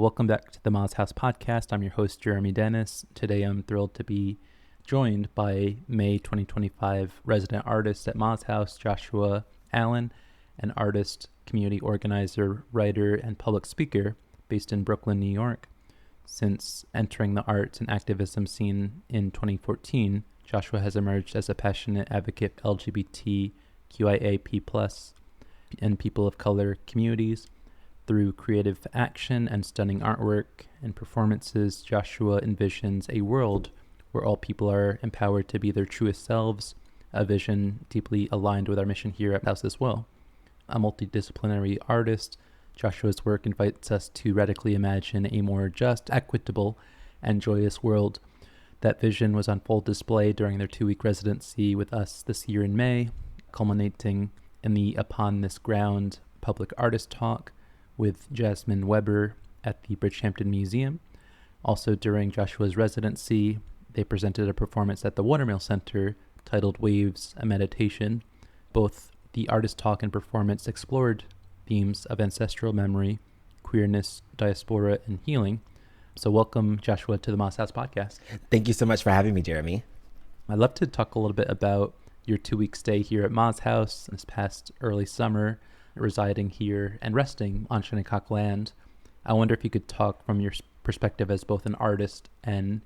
Welcome back to the Moz House podcast. I'm your host, Jeremy Dennis. Today I'm thrilled to be joined by May 2025 resident artist at Moz House, Joshua Allen, an artist, community organizer, writer, and public speaker based in Brooklyn, New York. Since entering the arts and activism scene in 2014, Joshua has emerged as a passionate advocate for LGBTQIA+ and people of color communities. Through creative action and stunning artwork and performances, Joshua envisions a world where all people are empowered to be their truest selves, a vision deeply aligned with our mission here at House as well. A multidisciplinary artist, Joshua's work invites us to radically imagine a more just, equitable, and joyous world. That vision was on full display during their 2-week residency with us this year in May, culminating in the Upon This Ground public artist talk with Jasmine Weber at the Bridgehampton Museum. Also during Joshua's residency, they presented a performance at the Watermill Center titled Waves, a Meditation. Both the artist talk and performance explored themes of ancestral memory, queerness, diaspora, and healing. So welcome, Joshua, to the Moz House podcast. Thank you so much for having me, Jeremy. I'd love to talk a little bit about your 2-week stay here at Moz House this past early summer, residing here and resting on Shinnecock land. I wonder if you could talk from your perspective as both an artist and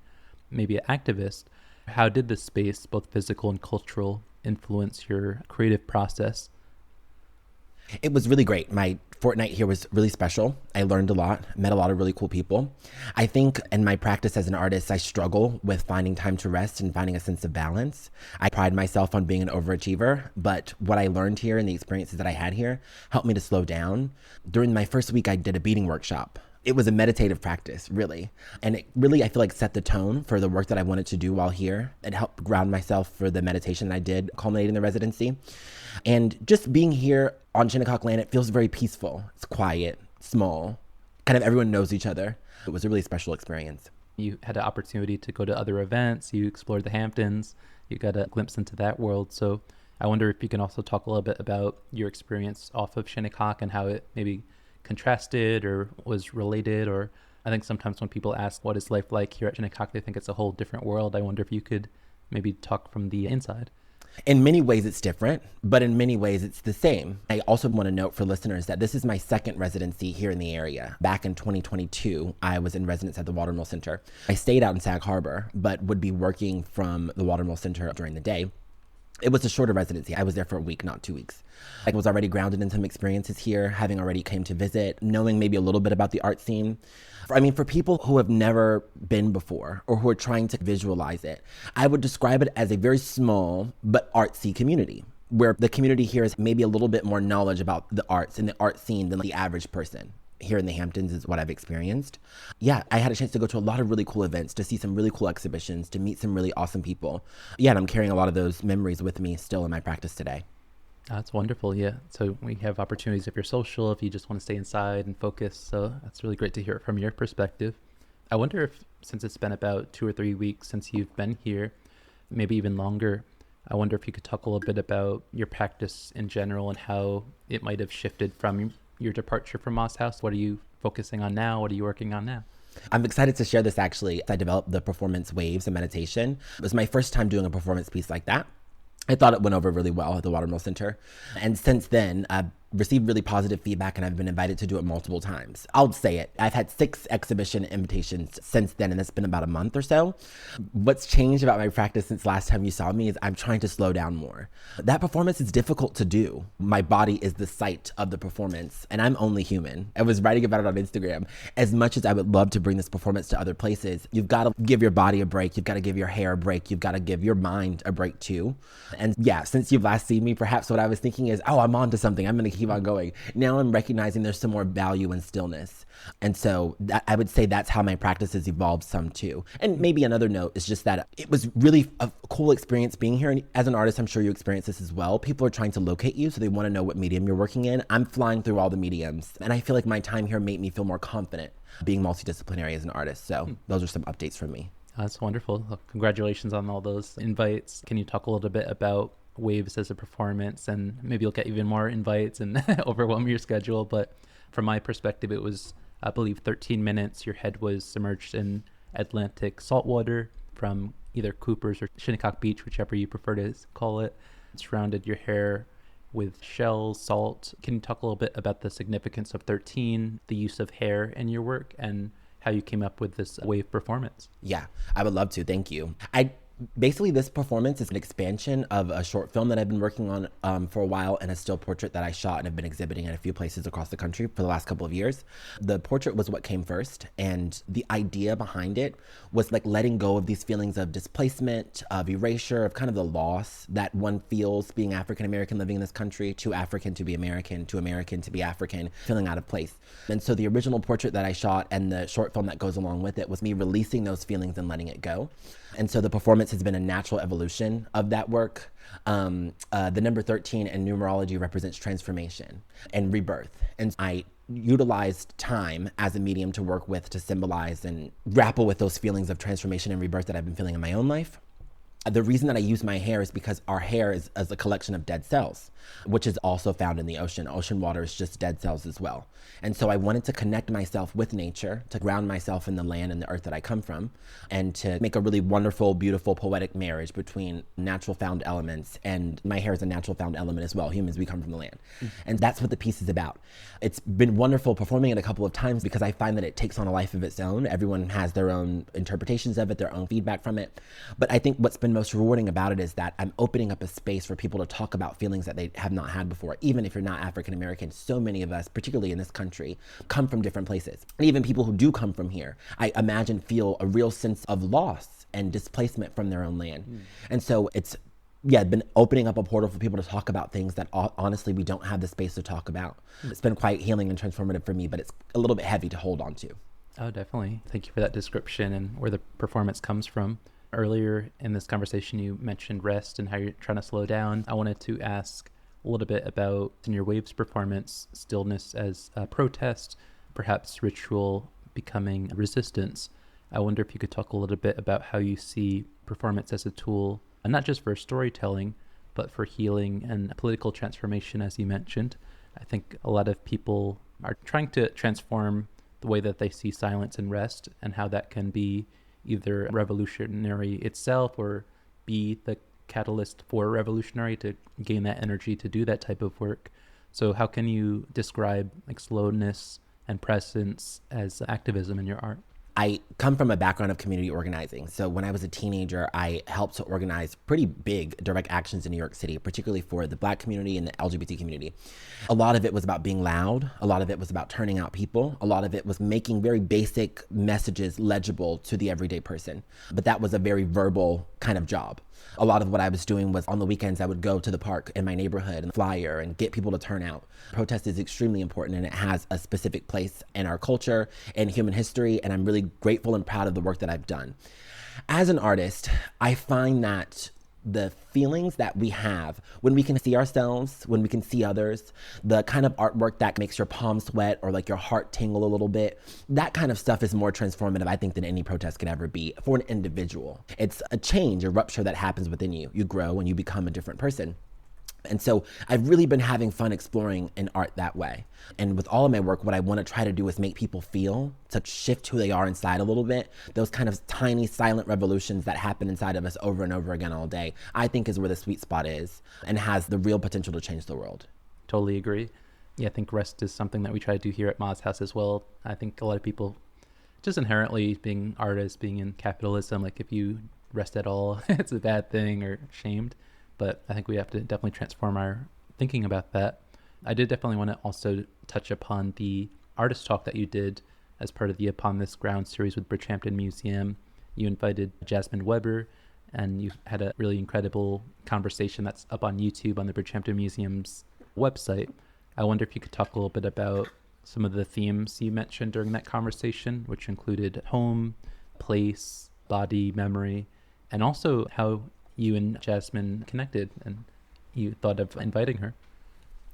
maybe an activist. How did this space, both physical and cultural, influence your creative process? It was really great. My fortnight here was really special. I learned a lot, met a lot of really cool people. I think in my practice as an artist, I struggle with finding time to rest and finding a sense of balance. I pride myself on being an overachiever, but what I learned here and the experiences that I had here helped me to slow down. During my first week, I did a beading workshop. It was a meditative practice, really. And it really, I feel like, set the tone for the work that I wanted to do while here. It helped ground myself for the meditation that I did culminating the residency. And just being here on Shinnecock land, it feels very peaceful. It's quiet, small, kind of everyone knows each other. It was a really special experience. You had an opportunity to go to other events. You explored the Hamptons. You got a glimpse into that world. So I wonder if you can also talk a little bit about your experience off of Shinnecock and how it maybe contrasted or was related. Or I think sometimes when people ask what is life like here at Shinnecock, they think it's a whole different world. I wonder if you could maybe talk from the inside. In many ways, it's different, but in many ways, it's the same. I also want to note for listeners that this is my second residency here in the area. Back in 2022, I was in residence at the Watermill Center. I stayed out in Sag Harbor, but would be working from the Watermill Center during the day. It was a shorter residency. I was there for a week, not 2 weeks. I was already grounded in some experiences here, having already came to visit, knowing maybe a little bit about the art scene. I mean, for people who have never been before or who are trying to visualize it, I would describe it as a very small but artsy community, where the community here is maybe a little bit more knowledge about the arts and the art scene than the average person. Here in the Hamptons is what I've experienced. Yeah, I had a chance to go to a lot of really cool events, to see some really cool exhibitions, to meet some really awesome people. Yeah, and I'm carrying a lot of those memories with me still in my practice today. That's wonderful. Yeah. So we have opportunities if you're social, if you just want to stay inside and focus. So that's really great to hear it from your perspective. I wonder if, since it's been about 2 or 3 weeks since you've been here, maybe even longer, I wonder if you could talk a little bit about your practice in general and how it might have shifted from your departure from Moz House. What are you focusing on now? What are you working on now? I'm excited to share this, actually. I developed the performance Waves, a Meditation. It was my first time doing a performance piece like that. I thought it went over really well at the Watermill Center. And since then, I've received really positive feedback and I've been invited to do it multiple times. I'll say it. I've had 6 exhibition invitations since then, and it's been about a month or so. What's changed about my practice since last time you saw me is I'm trying to slow down more. That performance is difficult to do. My body is the site of the performance, and I'm only human. I was writing about it on Instagram. As much as I would love to bring this performance to other places, you've got to give your body a break. You've got to give your hair a break. You've got to give your mind a break too. And yeah, since you've last seen me, perhaps what I was thinking is, oh, I'm on to something. I'm going to keep on going. Now I'm recognizing there's some more value in stillness. And so I would say that's how my practice has evolved some too. And maybe another note is just that it was really a cool experience being here. And as an artist, I'm sure you experience this as well. People are trying to locate you, so they want to know what medium you're working in. I'm flying through all the mediums. And I feel like my time here made me feel more confident being multidisciplinary as an artist. So those are some updates from me. That's wonderful. Well, congratulations on all those invites. Can you talk a little bit about Waves as a performance, and maybe you'll get even more invites and overwhelm your schedule? But from my perspective, it was I believe 13 minutes, your head was submerged in Atlantic saltwater from either Cooper's or Shinnecock Beach, whichever you prefer to call it. It surrounded your hair with shells, salt. Can you talk a little bit about the significance of 13, the use of hair in your work, and how you came up with this wave performance? Yeah, I would love to. Thank you. Basically, this performance is an expansion of a short film that I've been working on for a while, and a still portrait that I shot and have been exhibiting at a few places across the country for the last couple of years. The portrait was what came first, and the idea behind it was like letting go of these feelings of displacement, of erasure, of kind of the loss that one feels being African American living in this country, too African to be American, too American to be African, feeling out of place. And so the original portrait that I shot and the short film that goes along with it was me releasing those feelings and letting it go. And so the performance has been a natural evolution of that work. The number 13 in numerology represents transformation and rebirth. And I utilized time as a medium to work with, to symbolize and grapple with those feelings of transformation and rebirth that I've been feeling in my own life. The reason that I use my hair is because our hair is a collection of dead cells, which is also found in the ocean. Ocean water is just dead cells as well. And so I wanted to connect myself with nature, to ground myself in the land and the earth that I come from, and to make a really wonderful, beautiful, poetic marriage between natural found elements. And my hair is a natural found element as well. Humans, we come from the land. And that's what the piece is about. It's been wonderful performing it a couple of times because I find that it takes on a life of its own. Everyone has their own interpretations of it, their own feedback from it. But I think what's been most rewarding about it is that I'm opening up a space for people to talk about feelings that they have not had before. Even if you're not African American, so many of us, particularly in this country, come from different places. And even people who do come from here, I imagine, feel a real sense of loss and displacement from their own land. And so it's been opening up a portal for people to talk about things that honestly we don't have the space to talk about. It's been quite healing and transformative for me, but it's a little bit heavy to hold on to. Oh, definitely. Thank you for that description and where the performance comes from. Earlier in this conversation, you mentioned rest and how you're trying to slow down. I wanted to ask a little bit about, in your Waves performance, stillness as a protest, perhaps ritual becoming resistance. I wonder if you could talk a little bit about how you see performance as a tool, and not just for storytelling, but for healing and political transformation, as you mentioned. I think a lot of people are trying to transform the way that they see silence and rest, and how that can be either revolutionary itself or be the catalyst for revolutionary to gain that energy to do that type of work. So how can you describe like slowness and presence as activism in your art? I come from a background of community organizing. So when I was a teenager, I helped to organize pretty big direct actions in New York City, particularly for the Black community and the LGBT community. A lot of it was about being loud. A lot of it was about turning out people. A lot of it was making very basic messages legible to the everyday person. But that was a very verbal kind of job. A lot of what I was doing was on the weekends, I would go to the park in my neighborhood and flyer and get people to turn out. Protest is extremely important, and it has a specific place in our culture and human history. And I'm really grateful and proud of the work that I've done. As an artist, I find that the feelings that we have when we can see ourselves, when we can see others, the kind of artwork that makes your palms sweat or like your heart tingle a little bit, that kind of stuff is more transformative, I think, than any protest could ever be for an individual. It's a change, a rupture that happens within you. You grow and you become a different person. And so I've really been having fun exploring in art that way. And with all of my work, what I want to try to do is make people feel, to shift who they are inside a little bit. Those kind of tiny silent revolutions that happen inside of us over and over again all day, I think is where the sweet spot is and has the real potential to change the world. Totally agree. Yeah, I think rest is something that we try to do here at Ma's House as well. I think a lot of people, just inherently being artists, being in capitalism, like if you rest at all, it's a bad thing or shamed. But I think we have to definitely transform our thinking about that. I did definitely want to also touch upon the artist talk that you did as part of the Upon This Ground series with Bridgehampton Museum. You invited Jasmine Weber, and you had a really incredible conversation that's up on YouTube on the Bridgehampton Museum's website. I wonder if you could talk a little bit about some of the themes you mentioned during that conversation, which included home, place, body, memory, and also how you and Jasmine connected and you thought of inviting her.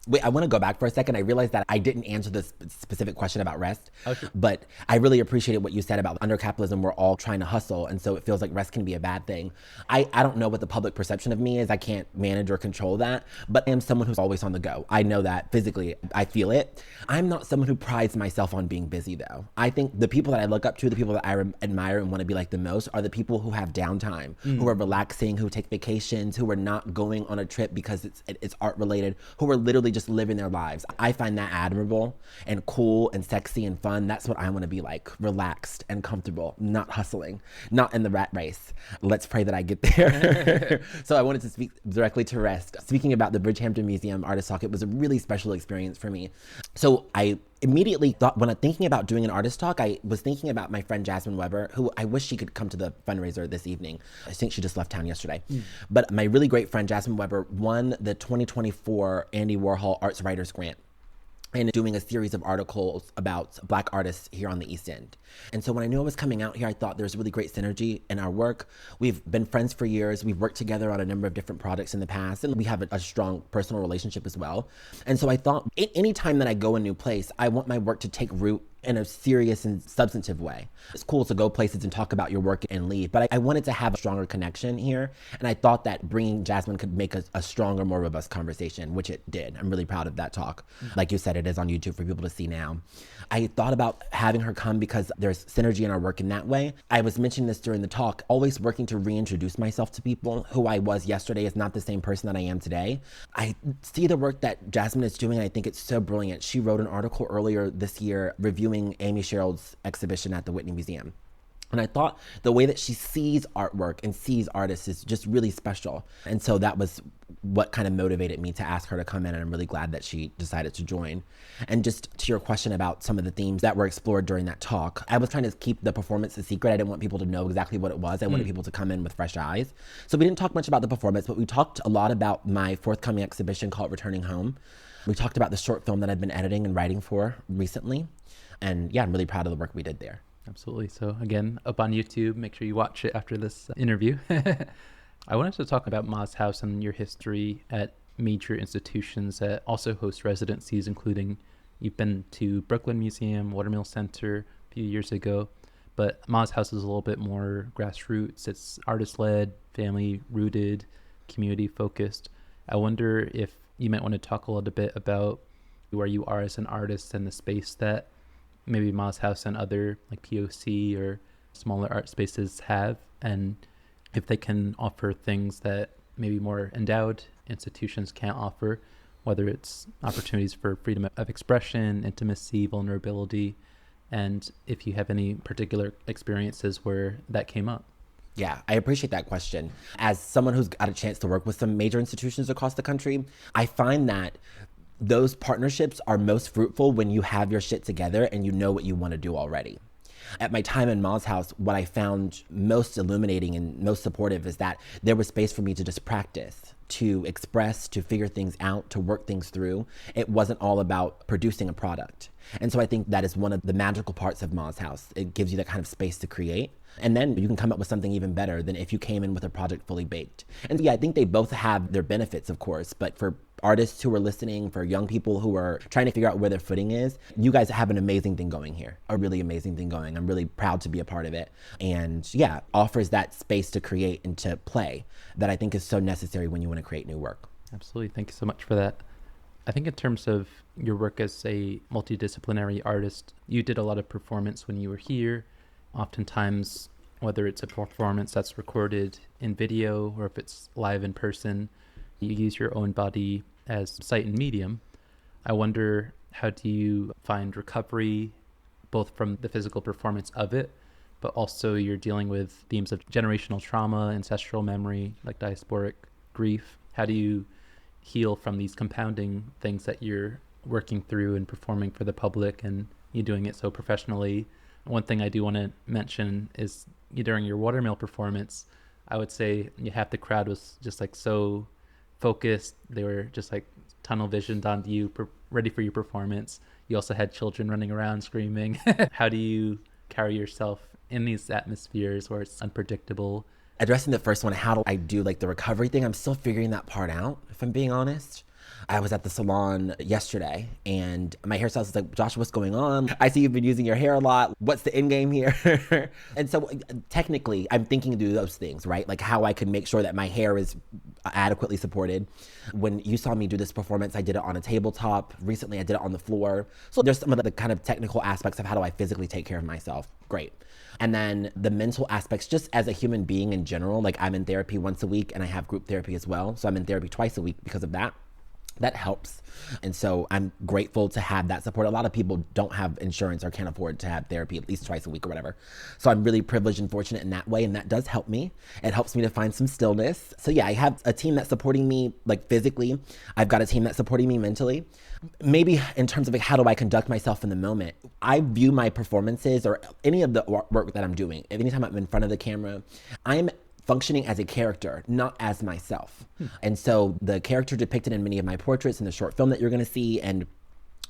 Wait, I want to go back for a second. I realized that I didn't answer this specific question about rest, Okay. but I really appreciated what you said about under capitalism, we're all trying to hustle. And so it feels like rest can be a bad thing. I don't know what the public perception of me is. I can't manage or control that, but I am someone who's always on the go. I know that physically, I feel it. I'm not someone who prides myself on being busy though. I think the people that I look up to, the people that I admire and want to be like the most are the people who have downtime, who are relaxing, who take vacations, who are not going on a trip because it's art related, who are literally just living their lives. I find that admirable and cool and sexy and fun. That's what I want to be like, relaxed and comfortable, not hustling, not in the rat race. Let's pray that I get there. So I wanted to speak directly to rest. Speaking about the Bridgehampton Museum Artist Talk, it was a really special experience for me. So I immediately thought, when I'm thinking about doing an artist talk, I was thinking about my friend Jasmine Weber, who I wish she could come to the fundraiser this evening. I think she just left town yesterday. But my really great friend Jasmine Weber won the 2024 Andy Warhol Arts Writers Grant and doing a series of articles about Black artists here on the East End. And so when I knew I was coming out here, I thought there's really great synergy in our work. We've been friends for years. We've worked together on a number of different projects in the past, and we have a strong personal relationship as well. And so I thought any time that I go a new place, I want my work to take root in a serious and substantive way. It's cool to go places and talk about your work and leave, but I wanted to have a stronger connection here. And I thought that bringing Jasmine could make a stronger, more robust conversation, which it did. I'm really proud of that talk. Like you said, it is on YouTube for people to see now. I thought about having her come because there's synergy in our work in that way. I was mentioning this during the talk, always working to reintroduce myself to people. Who I was yesterday is not the same person that I am today. I see the work that Jasmine is doing, and I think it's so brilliant. She wrote an article earlier this year reviewing Amy Sherald's exhibition at the Whitney Museum. And I thought the way that she sees artwork and sees artists is just really special. And so that was what kind of motivated me to ask her to come in, and I'm really glad that she decided to join. And just to your question about some of the themes that were explored during that talk, I was trying to keep the performance a secret. I didn't want people to know exactly what it was. I wanted people to come in with fresh eyes. So we didn't talk much about the performance, but we talked a lot about my forthcoming exhibition called Returning Home. We talked about the short film that I've been editing and writing for recently. And yeah, I'm really proud of the work we did there. Absolutely. So again, up on YouTube, make sure you watch it after this interview. I wanted to talk about Ma's House and your history at major institutions that also host residencies, including you've been to Brooklyn Museum, Watermill Center a few years ago, but Ma's House is a little bit more grassroots. It's artist-led, family-rooted, community-focused. I wonder if you might want to talk a little bit about where you are as an artist and the space that maybe Ma's House and other like POC or smaller art spaces have, and if they can offer things that maybe more endowed institutions can't offer, whether it's opportunities for freedom of expression, intimacy, vulnerability, and if you have any particular experiences where that came up. Yeah, I appreciate that question. As someone who's got a chance to work with some major institutions across the country, I find that those partnerships are most fruitful when you have your shit together and you know what you want to do already. At my time in Ma's House, what I found most illuminating and most supportive is that there was space for me to just practice, to express, to figure things out, to work things through. It wasn't all about producing a product. And so I think that is one of the magical parts of Ma's House. It gives you that kind of space to create. And then you can come up with something even better than if you came in with a project fully baked. And yeah, I think they both have their benefits, of course, but for artists who are listening, for young people who are trying to figure out where their footing is, you guys have an amazing thing going here, a really amazing thing going. I'm really proud to be a part of it. And yeah, offers that space to create and to play that I think is so necessary when you want to create new work. Absolutely. Thank you so much for that. I think in terms of your work as a multidisciplinary artist, you did a lot of performance when you were here. Oftentimes, whether it's a performance that's recorded in video or if it's live in person, you use your own body as site and medium. I wonder, how do you find recovery, both from the physical performance of it, but also you're dealing with themes of generational trauma, ancestral memory, like diasporic grief. How do you heal from these compounding things that you're working through and performing for the public, and you doing it so professionally? One thing I do want to mention is during your Watermill performance, I would say half the crowd was just like so focused. They were just like tunnel visioned on you, ready for your performance. You also had children running around screaming. How do you carry yourself in these atmospheres where it's unpredictable? Addressing the first one, how do I do like the recovery thing? I'm still figuring that part out, if I'm being honest. I was at the salon yesterday and my hairstylist was like, Josh, what's going on? I see you've been using your hair a lot. What's the end game here? And so technically I'm thinking to do those things, right? Like how I can make sure that my hair is adequately supported. When you saw me do this performance, I did it on a tabletop. Recently I did it on the floor. So there's some of the kind of technical aspects of how do I physically take care of myself. Great. And then the mental aspects, just as a human being in general, like I'm in therapy once a week and I have group therapy as well. So I'm in therapy twice a week because of that. That helps. And so I'm grateful to have that support. A lot of people don't have insurance or can't afford to have therapy at least twice a week or whatever. So I'm really privileged and fortunate in that way. And that does help me. It helps me to find some stillness. So yeah, I have a team that's supporting me like physically. I've got a team that's supporting me mentally. Maybe in terms of like, how do I conduct myself in the moment? I view my performances or any of the work that I'm doing, anytime I'm in front of the camera, I'm functioning as a character, not as myself. And so the character depicted in many of my portraits in the short film that you're going to see, and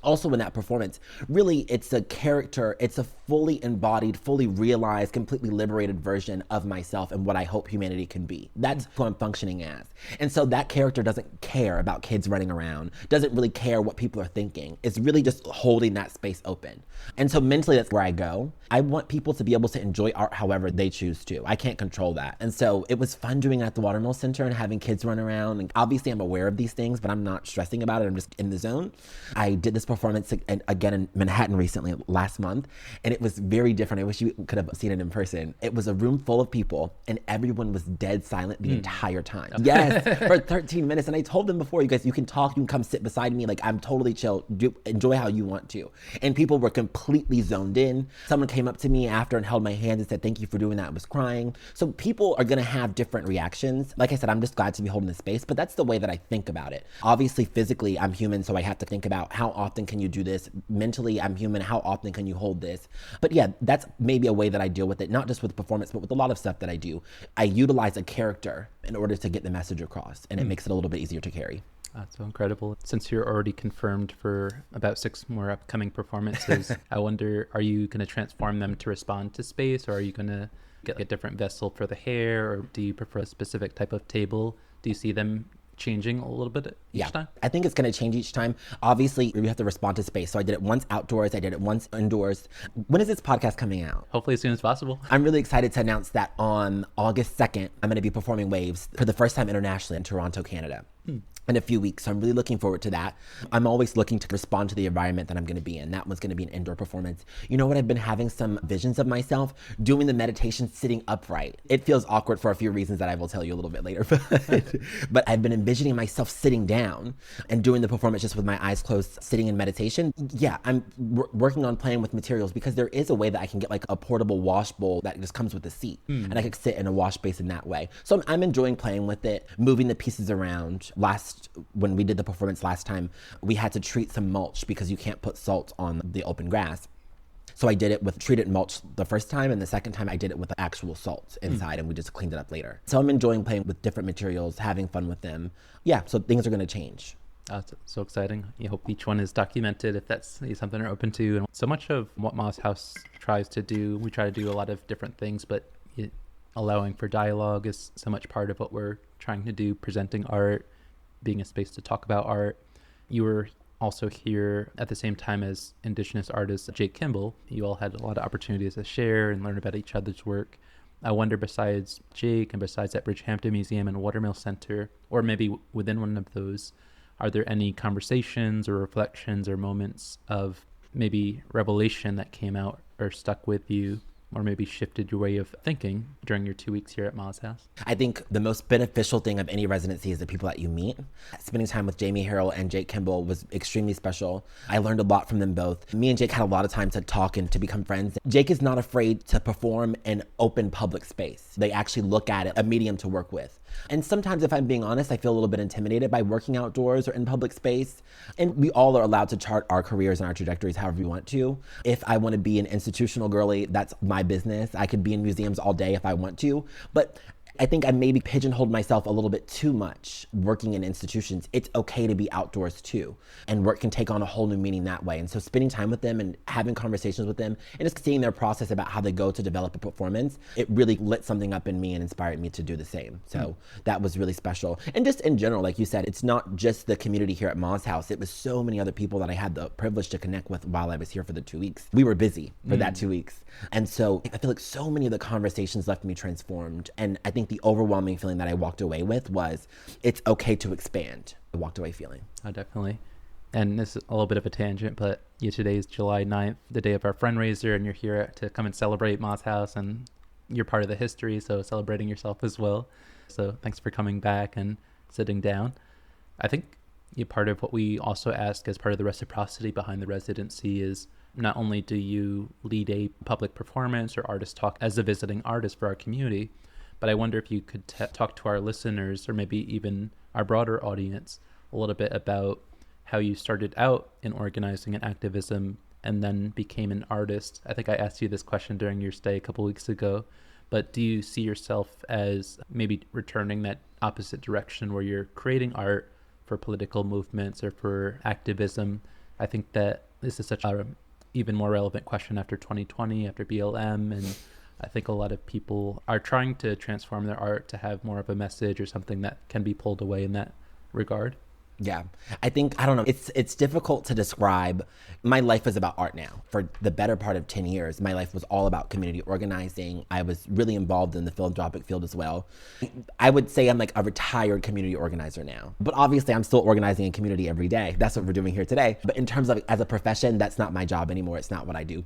also in that performance, really it's a character, it's a fully embodied, fully realized, completely liberated version of myself and what I hope humanity can be. That's who I'm functioning as. And so that character doesn't care about kids running around, doesn't really care what people are thinking. It's really just holding that space open. And so mentally, that's where I go. I want people to be able to enjoy art however they choose to. I can't control that. And so it was fun doing it at the Watermill Center and having kids run around. And obviously I'm aware of these things, but I'm not stressing about it. I'm just in the zone. I did this performance again in Manhattan recently, last month, and it was very different. I wish you could have seen it in person. It was a room full of people and everyone was dead silent the entire time. Yes, for 13 minutes. And I told them before, you guys, you can talk, you can come sit beside me. Like I'm totally chill, enjoy how you want to. And people were completely zoned in. Someone came up to me after and held my hand and said, thank you for doing that. I was crying. So people are gonna have different reactions. Like I said, I'm just glad to be holding the space, but that's the way that I think about it. Obviously, physically, I'm human, so I have to think about how often can you do this? Mentally, I'm human, how often can you hold this? But yeah, that's maybe a way that I deal with it, not just with performance, but with a lot of stuff that I do. I utilize a character in order to get the message across, and it makes it a little bit easier to carry. That's so incredible. Since you're already confirmed for about 6 more upcoming performances, I wonder, are you going to transform them to respond to space, or are you going to get a different vessel for the hair, or do you prefer a specific type of table? Do you see them changing a little bit each time? I think it's going to change each time. Obviously, we have to respond to space. So I did it once outdoors. I did it once indoors. When is this podcast coming out? Hopefully as soon as possible. I'm really excited to announce that on August 2nd, I'm going to be performing Waves for the first time internationally in Toronto, Canada. In a few weeks. So I'm really looking forward to that. I'm always looking to respond to the environment that I'm going to be in. That one's going to be an indoor performance. You know what? I've been having some visions of myself doing the meditation sitting upright. It feels awkward for a few reasons that I will tell you a little bit later. But I've been envisioning myself sitting down and doing the performance just with my eyes closed, sitting in meditation. Yeah, I'm working on playing with materials because there is a way that I can get like a portable wash bowl that just comes with the seat. And I could sit in a wash basin that way. So I'm enjoying playing with it, moving the pieces around. When we did the performance last time, we had to treat some mulch because you can't put salt on the open grass. So I did it with treated mulch the first time, and the second time I did it with the actual salt inside, and we just cleaned it up later. So I'm enjoying playing with different materials, having fun with them. Yeah, so things are going to change. That's so exciting. I hope each one is documented if that's something you're open to. And so much of what Moz House tries to do, we try to do a lot of different things, but allowing for dialogue is so much part of what we're trying to do, presenting art, being a space to talk about art. You were also here at the same time as Indigenous artist Jake Kimball. You all had a lot of opportunities to share and learn about each other's work. I wonder, besides Jake and besides at Bridgehampton Museum and Watermill Center, or maybe within one of those, are there any conversations or reflections or moments of maybe revelation that came out or stuck with you, or maybe shifted your way of thinking during your 2 weeks here at Moz House? I think the most beneficial thing of any residency is the people that you meet. Spending time with Jamie Harrell and Jake Kimball was extremely special. I learned a lot from them both. Me and Jake had a lot of time to talk and to become friends. Jake is not afraid to perform in open public space. They actually look at it, a medium to work with. And sometimes, if I'm being honest, I feel a little bit intimidated by working outdoors or in public space. And we all are allowed to chart our careers and our trajectories however we want to. If I want to be an institutional girly, that's my business. I could be in museums all day if I want to. But I think I maybe pigeonholed myself a little bit too much working in institutions. It's okay to be outdoors too. And work can take on a whole new meaning that way. And so spending time with them and having conversations with them and just seeing their process about how they go to develop a performance, it really lit something up in me and inspired me to do the same. So that was really special. And just in general, like you said, it's not just the community here at Ma's house. It was so many other people that I had the privilege to connect with while I was here for the 2 weeks. We were busy for that 2 weeks. And so I feel like so many of the conversations left me transformed. And I think the overwhelming feeling that I walked away with was, it's okay to expand. I walked away feeling. Oh, definitely. And this is a little bit of a tangent, but today is July 9th, the day of our fundraiser, and you're here to come and celebrate Ma's house, and you're part of the history, so celebrating yourself as well. So thanks for coming back and sitting down. I think part of what we also ask as part of the reciprocity behind the residency is not only do you lead a public performance or artist talk as a visiting artist for our community, but I wonder if you could talk to our listeners or maybe even our broader audience a little bit about how you started out in organizing and activism and then became an artist. I think I asked you this question during your stay a couple weeks ago, but do you see yourself as maybe returning that opposite direction where you're creating art for political movements or for activism? I think that this is such a even more relevant question after 2020, after BLM, and I think a lot of people are trying to transform their art to have more of a message or something that can be pulled away in that regard. Yeah, I think, I don't know, it's difficult to describe. My life is about art now. For the better part of 10 years, my life was all about community organizing. I was really involved in the philanthropic field as well. I would say I'm like a retired community organizer now. But obviously, I'm still organizing a community every day. That's what we're doing here today. But in terms of as a profession, that's not my job anymore. It's not what I do.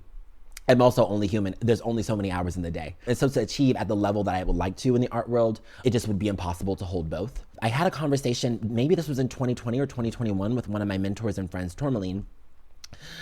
I'm also only human. There's only so many hours in the day. And so to achieve at the level that I would like to in the art world, it just would be impossible to hold both. I had a conversation, maybe this was in 2020 or 2021, with one of my mentors and friends, Tourmaline,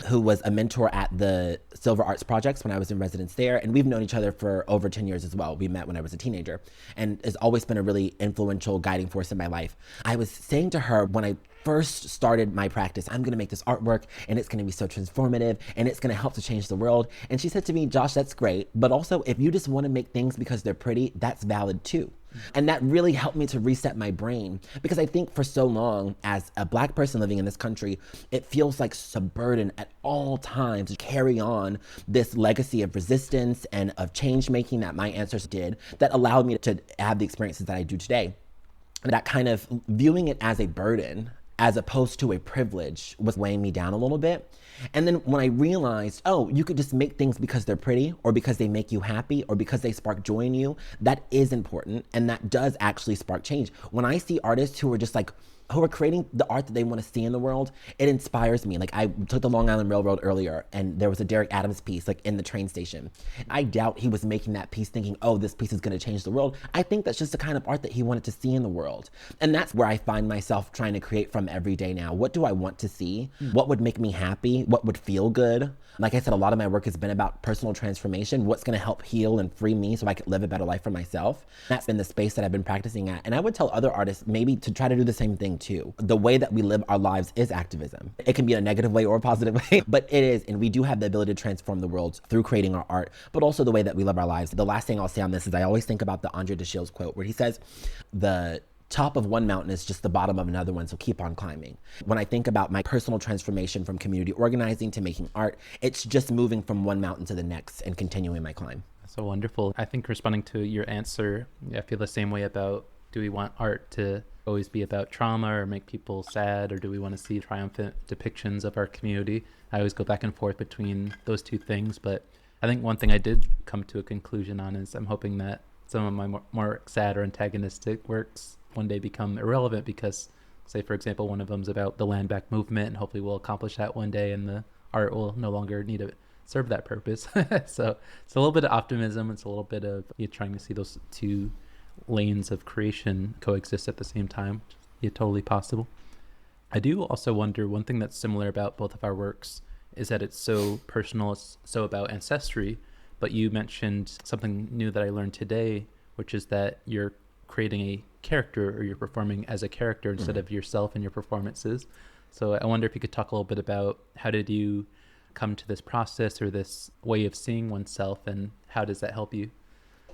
who was a mentor at the Silver Arts Projects when I was in residence there. And we've known each other for over 10 years as well. We met when I was a teenager and has always been a really influential guiding force in my life. I was saying to her when I first started my practice, I'm gonna make this artwork and it's gonna be so transformative and it's gonna help to change the world. And she said to me, Josh, that's great. But also if you just wanna make things because they're pretty, that's valid too. And that really helped me to reset my brain, because I think for so long as a Black person living in this country, it feels like a burden at all times to carry on this legacy of resistance and of change making that my ancestors did that allowed me to have the experiences that I do today. And that kind of viewing it as a burden as opposed to a privilege was weighing me down a little bit. And then when I realized, oh, you could just make things because they're pretty or because they make you happy or because they spark joy in you, that is important. And that does actually spark change. When I see artists who are just like, who are creating the art that they want to see in the world, it inspires me. Like I took the Long Island Railroad earlier and there was a Derek Adams piece like in the train station. I doubt he was making that piece thinking, oh, this piece is going to change the world. I think that's just the kind of art that he wanted to see in the world. And that's where I find myself trying to create from every day now. What do I want to see? What would make me happy? What would feel good? Like I said, a lot of my work has been about personal transformation. What's going to help heal and free me so I could live a better life for myself? That's been the space that I've been practicing at. And I would tell other artists maybe to try to do the same thing too. The way that we live our lives is activism. It can be in a negative way or a positive way, but it is. And we do have the ability to transform the world through creating our art, but also the way that we live our lives. The last thing I'll say on this is I always think about the Andre DeShields quote where he says, the top of one mountain is just the bottom of another one, so keep on climbing. When I think about my personal transformation from community organizing to making art, it's just moving from one mountain to the next and continuing my climb. So wonderful. I think responding to your answer, I feel the same way about, do we want art to always be about trauma or make people sad, or do we want to see triumphant depictions of our community? I always go back and forth between those two things, but I think one thing I did come to a conclusion on is I'm hoping that some of my more sad or antagonistic works one day become irrelevant because, say, for example, one of them is about the land back movement, and hopefully we'll accomplish that one day and the art will no longer need to serve that purpose. So it's a little bit of optimism. It's a little bit of you trying to see those two lanes of creation coexist at the same time. It's totally possible. I do also wonder, one thing that's similar about both of our works is that it's so personal, it's so about ancestry, but you mentioned something new that I learned today, which is that you're creating a character, or you're performing as a character instead of yourself in your performances. So I wonder if you could talk a little bit about how did you come to this process or this way of seeing oneself, and how does that help you?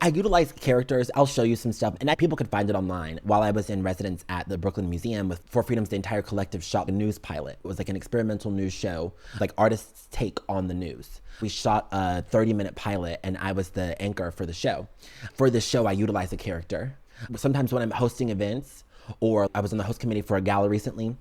I utilize characters. I'll show you some stuff, and people could find it online. While I was in residence at the Brooklyn Museum with For Freedom's, the entire collective shot a news pilot. It was like an experimental news show, like artists' take on the news. We shot a 30-minute pilot, and I was the anchor for the show. For this show, I utilize a character. Sometimes when I'm hosting events, or I was on the host committee for a gala recently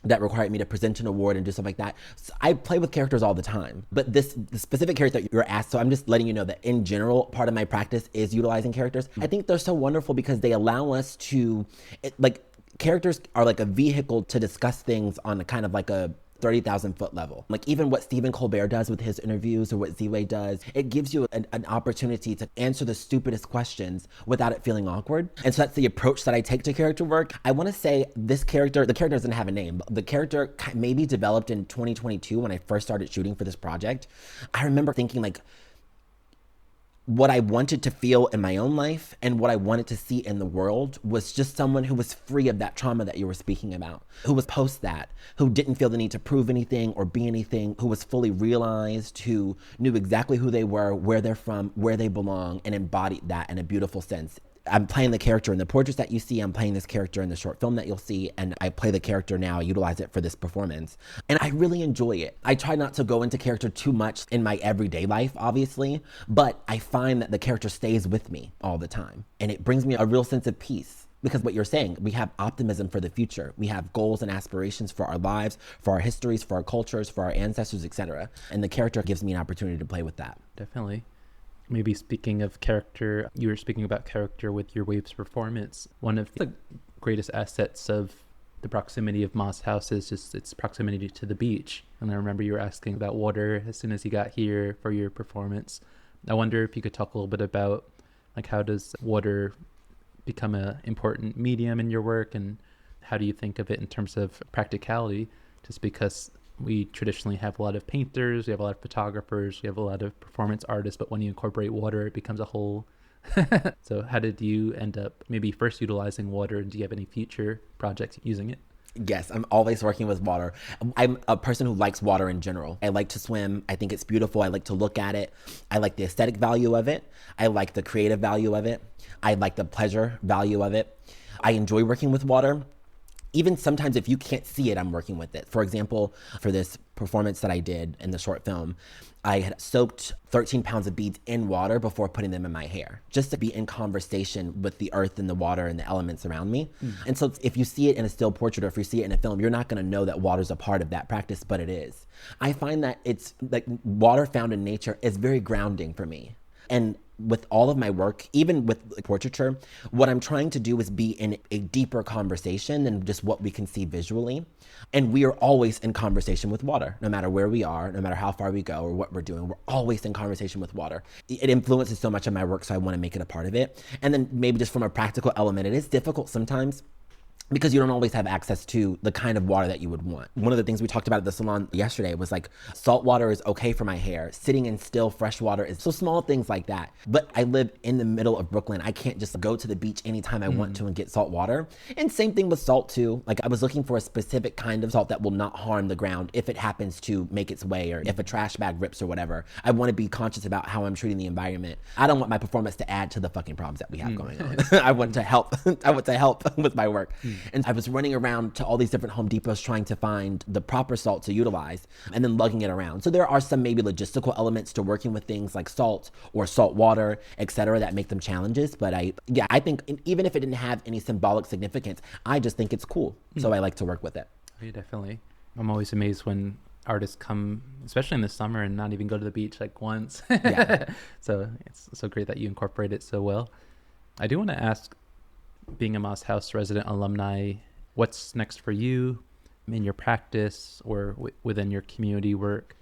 that required me to present an award and do stuff like that. So I play with characters all the time. But the specific character that you're asked, so I'm just letting you know that in general, part of my practice is utilizing characters. I think they're so wonderful because they allow us to, characters are like a vehicle to discuss things on a kind of like a 30,000 foot level. Like even what Stephen Colbert does with his interviews or what Z-Way does, it gives you an opportunity to answer the stupidest questions without it feeling awkward. And so that's the approach that I take to character work. I want to say the character doesn't have a name, but the character maybe developed in 2022 when I first started shooting for this project. I remember thinking like, what I wanted to feel in my own life and what I wanted to see in the world was just someone who was free of that trauma that you were speaking about, who was post that, who didn't feel the need to prove anything or be anything, who was fully realized, who knew exactly who they were, where they're from, where they belong, and embodied that in a beautiful sense. I'm playing the character in the portraits that you see. I'm playing this character in the short film that you'll see. And I play the character now, utilize it for this performance. And I really enjoy it. I try not to go into character too much in my everyday life, obviously, but I find that the character stays with me all the time. And it brings me a real sense of peace. Because what you're saying, we have optimism for the future. We have goals and aspirations for our lives, for our histories, for our cultures, for our ancestors, etc. And the character gives me an opportunity to play with that. Definitely. Maybe speaking of character, you were speaking about character with your Waves performance. One of the greatest assets of the proximity of Moss House is just its proximity to the beach. And I remember you were asking about water as soon as you got here for your performance. I wonder if you could talk a little bit about like how does water become an important medium in your work, and how do you think of it in terms of practicality? Just because we traditionally have a lot of painters, we have a lot of photographers, we have a lot of performance artists, but when you incorporate water, it becomes a whole. So how did you end up maybe first utilizing water, and do you have any future projects using it? Yes, I'm always working with water. I'm a person who likes water in general. I like to swim. I think it's beautiful. I like to look at it. I like the aesthetic value of it. I like the creative value of it. I like the pleasure value of it. I enjoy working with water. Even sometimes if you can't see it, I'm working with it. For example, for this performance that I did in the short film, I had soaked 13 pounds of beads in water before putting them in my hair, just to be in conversation with the earth and the water and the elements around me. And so if you see it in a still portrait or if you see it in a film, you're not going to know that water's a part of that practice, but it is. I find that it's like water found in nature is very grounding for me. And with all of my work, even with portraiture, what I'm trying to do is be in a deeper conversation than just what we can see visually. And we are always in conversation with water, no matter where we are, no matter how far we go or what we're doing, we're always in conversation with water. It influences so much of my work, so I want to make it a part of it. And then maybe just from a practical element, it is difficult sometimes because you don't always have access to the kind of water that you would want. One of the things we talked about at the salon yesterday was like, salt water is okay for my hair. Sitting in still fresh water is so small things like that. But I live in the middle of Brooklyn. I can't just go to the beach anytime I want to and get salt water. And same thing with salt too. Like I was looking for a specific kind of salt that will not harm the ground if it happens to make its way or if a trash bag rips or whatever. I want to be conscious about how I'm treating the environment. I don't want my performance to add to the fucking problems that we have going on. I want to help. I want to help with my work. And I was running around to all these different Home Depots trying to find the proper salt to utilize and then lugging it around. So there are some maybe logistical elements to working with things like salt or salt water, etc., that make them challenges. But I think even if it didn't have any symbolic significance, I just think it's cool. So I like to work with it. Yeah, definitely. I'm always amazed when artists come, especially in the summer, and not even go to the beach like once. So it's so great that you incorporate it so well. I do want to ask, being a Moss House resident alumni, what's next for you in your practice or within your community work?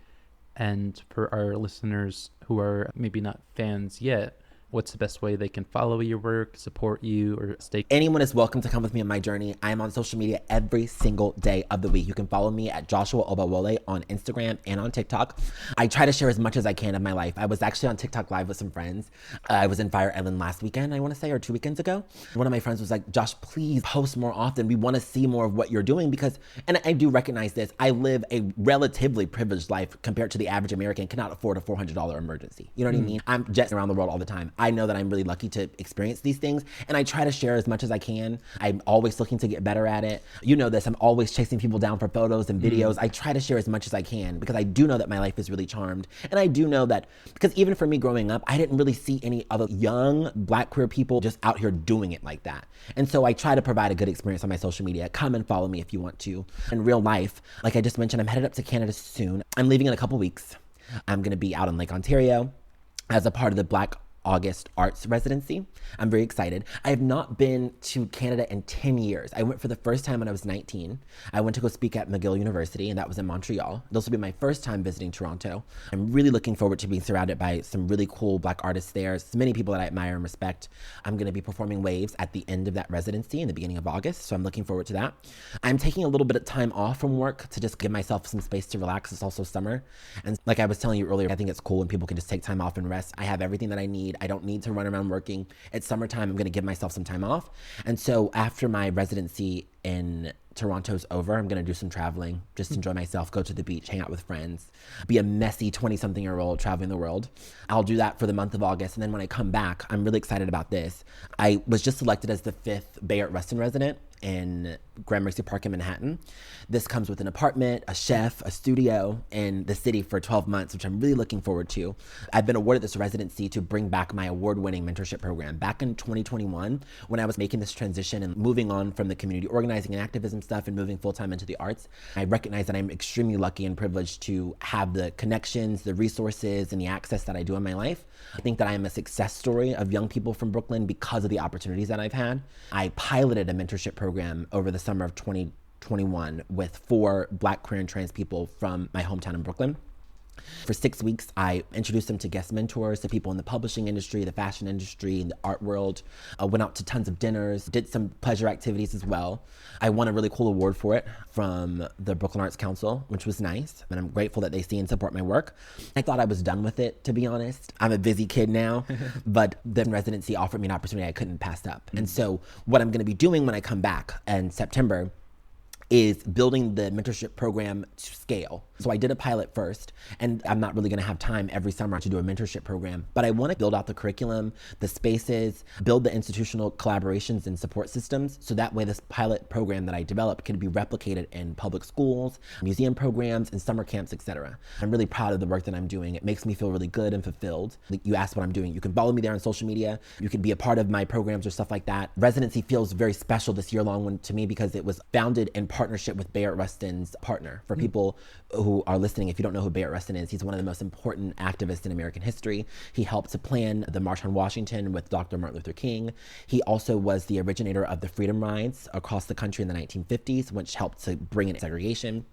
And for our listeners who are maybe not fans yet, what's the best way they can follow your work, support you, or stay? Anyone is welcome to come with me on my journey. I am on social media every single day of the week. You can follow me at Joshua Obawole on Instagram and on TikTok. I try to share as much as I can of my life. I was actually on TikTok live with some friends. I was in Fire Island last weekend, I want to say, or 2 weekends ago. One of my friends was like, Josh, please post more often. We want to see more of what you're doing because, and I do recognize this, I live a relatively privileged life compared to the average American cannot afford a $400 emergency. You know what I mean? I'm jetting around the world all the time. I know that I'm really lucky to experience these things, and I try to share as much as I can. I'm always looking to get better at it. You know this, I'm always chasing people down for photos and videos. I try to share as much as I can because I do know that my life is really charmed. And I do know that, because even for me growing up, I didn't really see any other young Black queer people just out here doing it like that. And so I try to provide a good experience on my social media. Come and follow me if you want to. In real life, like I just mentioned, I'm headed up to Canada soon. I'm leaving in a couple weeks. I'm gonna be out in Lake Ontario as a part of the Black August Arts Residency. I'm very excited. I have not been to Canada in 10 years. I went for the first time when I was 19. I went to go speak at McGill University, and that was in Montreal. This will be my first time visiting Toronto. I'm really looking forward to being surrounded by some really cool Black artists there, so many people that I admire and respect. I'm gonna be performing Waves at the end of that residency in the beginning of August, so I'm looking forward to that. I'm taking a little bit of time off from work to just give myself some space to relax. It's also summer. And like I was telling you earlier, I think it's cool when people can just take time off and rest. I have everything that I need. I don't need to run around working. It's summertime. I'm going to give myself some time off. And so after my residency in Toronto's over, I'm going to do some traveling, just enjoy myself, go to the beach, hang out with friends, be a messy 20-something-year-old traveling the world. I'll do that for the month of August. And then when I come back, I'm really excited about this. I was just selected as the 5th Bayard Rustin resident in Gramercy Park in Manhattan. This comes with an apartment, a chef, a studio in the city for 12 months, which I'm really looking forward to. I've been awarded this residency to bring back my award-winning mentorship program. Back in 2021, when I was making this transition and moving on from the community organizing and activism stuff and moving full-time into the arts, I recognize that I'm extremely lucky and privileged to have the connections, the resources, and the access that I do in my life. I think that I am a success story of young people from Brooklyn because of the opportunities that I've had. I piloted a mentorship program over the summer of 2021 with 4 Black, queer, and trans people from my hometown in Brooklyn. For 6 weeks, I introduced them to guest mentors, to people in the publishing industry, the fashion industry, the art world. I went out to tons of dinners, did some pleasure activities as well. I won a really cool award for it from the Brooklyn Arts Council, which was nice. And I'm grateful that they see and support my work. I thought I was done with it, to be honest. I'm a busy kid now, but the residency offered me an opportunity I couldn't pass up. And so what I'm going to be doing when I come back in September is building the mentorship program to scale. So I did a pilot first, and I'm not really gonna have time every summer to do a mentorship program, but I wanna build out the curriculum, the spaces, build the institutional collaborations and support systems, so that way this pilot program that I developed can be replicated in public schools, museum programs, and summer camps, etc. I'm really proud of the work that I'm doing. It makes me feel really good and fulfilled. You asked what I'm doing. You can follow me there on social media. You can be a part of my programs or stuff like that. Residency feels very special this year-long one to me because it was founded in partnership with Bayard Rustin's partner. For people who are listening, if you don't know who Bayard Rustin is, he's one of the most important activists in American history. He helped to plan the March on Washington with Dr. Martin Luther King. He also was the originator of the freedom rides across the country in the 1950s, which helped to bring in segregation.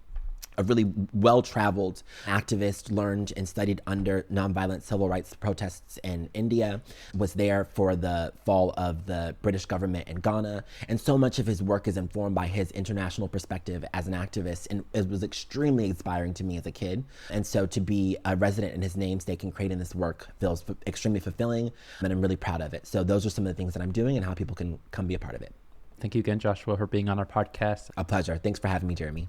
A really well-traveled activist, learned and studied under nonviolent civil rights protests in India, was there for the fall of the British government in Ghana. And so much of his work is informed by his international perspective as an activist, and it was extremely inspiring to me as a kid. And so to be a resident in his namesake and creating this work feels extremely fulfilling, and I'm really proud of it. So those are some of the things that I'm doing and how people can come be a part of it. Thank you again, Joshua, for being on our podcast. A pleasure. Thanks for having me, Jeremy.